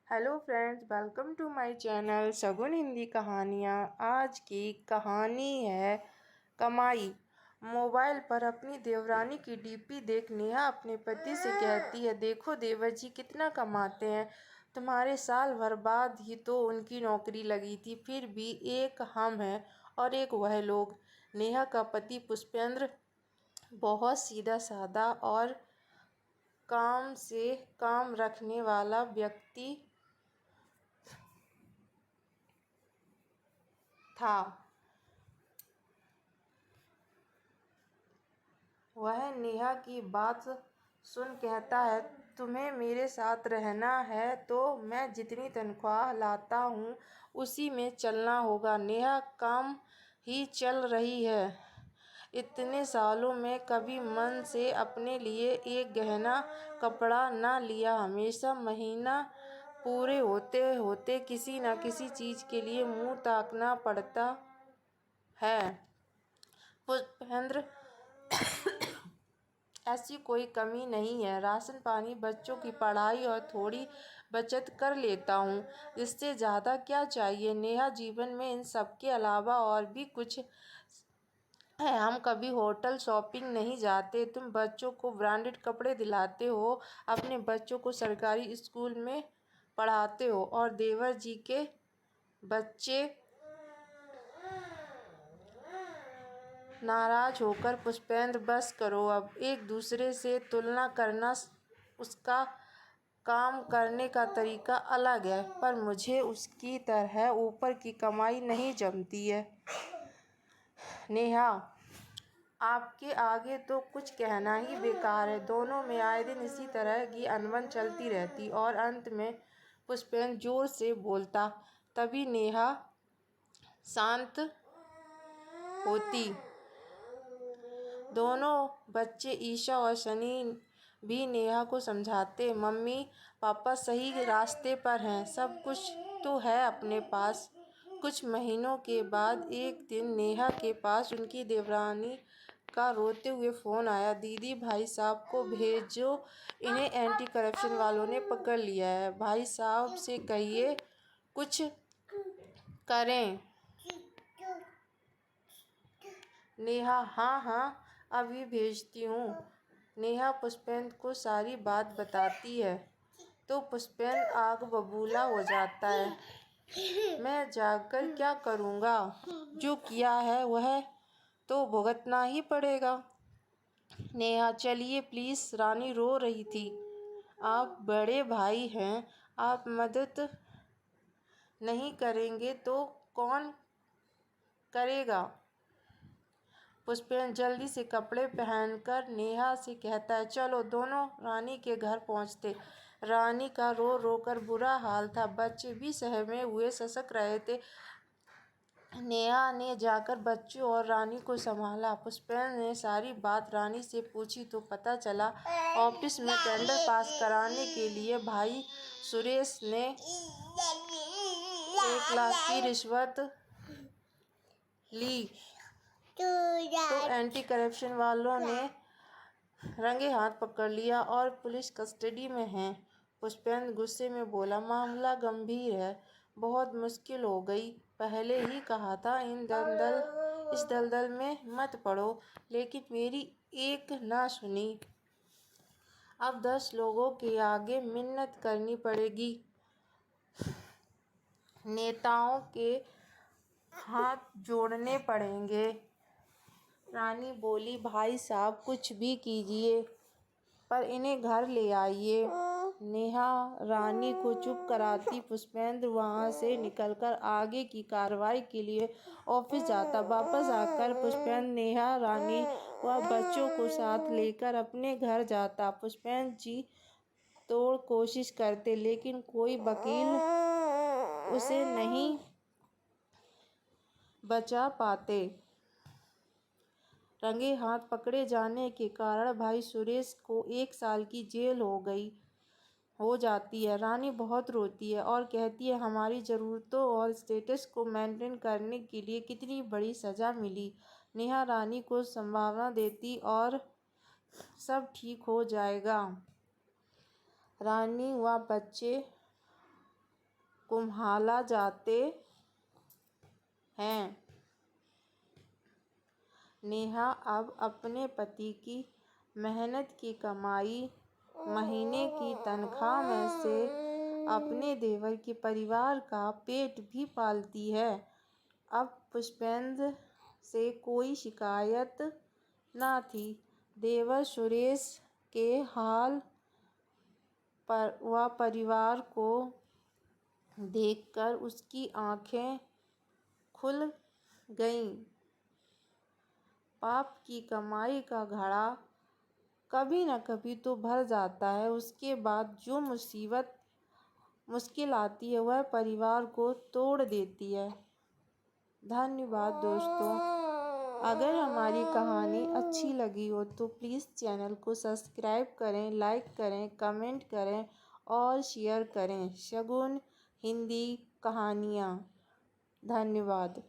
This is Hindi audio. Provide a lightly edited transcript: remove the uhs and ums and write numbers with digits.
Hello friends, welcome to my channel Shagun Hindi कहानियाँ। आज की कहानी है कमाई। मोबाइल पर अपनी देवरानी की डीपी देख नेहा अपने पति से कहती है, देखो देवर जी कितना कमाते हैं। तुम्हारे साल भर बाद ही तो उनकी नौकरी लगी थी, फिर भी एक हम हैं और एक वह लोग। नेहा का पति पुष्पेंद्र बहुत सीधा साधा और काम से काम रखने वाला व्यक्ति था। वह नेहा की बात सुन कहता है, तुम्हें मेरे साथ रहना है तो मैं जितनी तनख्वाह लाता हूँ उसी में चलना होगा। नेहा काम ही चल रही है। इतने सालों में कभी मन से अपने लिए एक गहना कपड़ा न लिया। हमेशा महीना पूरे होते होते किसी न किसी चीज़ के लिए मुंह ताकना पड़ता है। पुष्पेंद्र ऐसी कोई कमी नहीं है। राशन पानी, बच्चों की पढ़ाई और थोड़ी बचत कर लेता हूँ। इससे ज़्यादा क्या चाहिए। नेहा, जीवन में इन सब के अलावा और भी कुछ है। हम कभी होटल शॉपिंग नहीं जाते। तुम बच्चों को ब्रांडेड कपड़े दिलाते हो, अपने बच्चों को सरकारी स्कूल में पढ़ाते हो और देवर जी के बच्चे नाराज होकर, पुष्पेंद्र बस करो अब, एक दूसरे से तुलना करना। उसका काम करने का तरीका अलग है, पर मुझे उसकी तरह ऊपर की कमाई नहीं जमती है। नेहा, आपके आगे तो कुछ कहना ही बेकार है। दोनों में आए दिन इसी तरह की अनबन चलती रहती और अंत में पुष्पेंद्र जोर से बोलता। तभी नेहा शांत होती। दोनों बच्चे ईशा और शनि भी नेहा को समझाते, मम्मी पापा सही रास्ते पर हैं, सब कुछ तो है अपने पास। कुछ महीनों के बाद एक दिन नेहा के पास उनकी देवरानी का रोते हुए फ़ोन आया, दीदी भाई साहब को भेजो, इन्हें एंटी करप्शन वालों ने पकड़ लिया है। भाई साहब से कहिए कुछ करें। नेहा, हाँ हाँ अभी भेजती हूँ। नेहा पुष्पेंद्र को सारी बात बताती है तो पुष्पेंद्र आग बबूला हो जाता है। मैं जाकर क्या करूँगा, जो किया है वह तो भुगतना ही पड़ेगा। नेहा, चलिए प्लीज़, रानी रो रही थी। आप बड़े भाई हैं, आप मदद नहीं करेंगे तो कौन करेगा। पुष्पेंद्र जल्दी से कपड़े पहनकर नेहा से कहता है, चलो। दोनों रानी के घर पहुंचते। रानी का रो रो कर बुरा हाल था। बच्चे भी सहमे हुए ससक रहे थे। नेहा ने जाकर बच्चों और रानी को संभाला। पुष्पेंद्र ने सारी बात रानी से पूछी तो पता चला, ऑफिस में टेंडर पास कराने के लिए भाई सुरेश ने 1 लाख की रिश्वत ली तो एंटी करप्शन वालों ने रंगे हाथ पकड़ लिया और पुलिस कस्टडी में है। पुष्पेंद्र गुस्से में बोला, मामला गंभीर है, बहुत मुश्किल हो गई। पहले ही कहा था इस दलदल में मत पड़ो, लेकिन मेरी एक ना सुनी। अब 10 लोगों के आगे मिन्नत करनी पड़ेगी। नेताओं के हाथ जोड़ने पड़ेंगे। रानी बोली, भाई साहब कुछ भी कीजिए, पर इन्हें घर ले आइए। नेहा रानी को चुप कराती। पुष्पेंद्र वहां से निकलकर आगे की कार्रवाई के लिए ऑफिस जाता। वापस आकर पुष्पेंद्र नेहा, रानी व बच्चों को साथ लेकर अपने घर जाता। पुष्पेंद्र जी तोड़ कोशिश करते, लेकिन कोई वकील उसे नहीं बचा पाते। रंगे हाथ पकड़े जाने के कारण भाई सुरेश को 1 साल की जेल हो जाती है। रानी बहुत रोती है और कहती है, हमारी ज़रूरतों और स्टेटस को मेंटेन करने के लिए कितनी बड़ी सज़ा मिली। नेहा रानी को संभावना देती और सब ठीक हो जाएगा। रानी व बच्चे कुम्हाला जाते हैं। नेहा अब अपने पति की मेहनत की कमाई, महीने की तनख्वाह में से अपने देवर के परिवार का पेट भी पालती है। अब पुष्पेंद्र से कोई शिकायत न थी। देवर सुरेश के हाल पर व परिवार को देखकर उसकी आंखें खुल गईं। पाप की कमाई का घड़ा कभी न कभी तो भर जाता है, उसके बाद जो मुश्किल आती है वह परिवार को तोड़ देती है। धन्यवाद दोस्तों। अगर हमारी कहानी अच्छी लगी हो तो प्लीज़ चैनल को सब्सक्राइब करें, लाइक करें, कमेंट करें और शेयर करें। शगुन हिंदी कहानियाँ। धन्यवाद।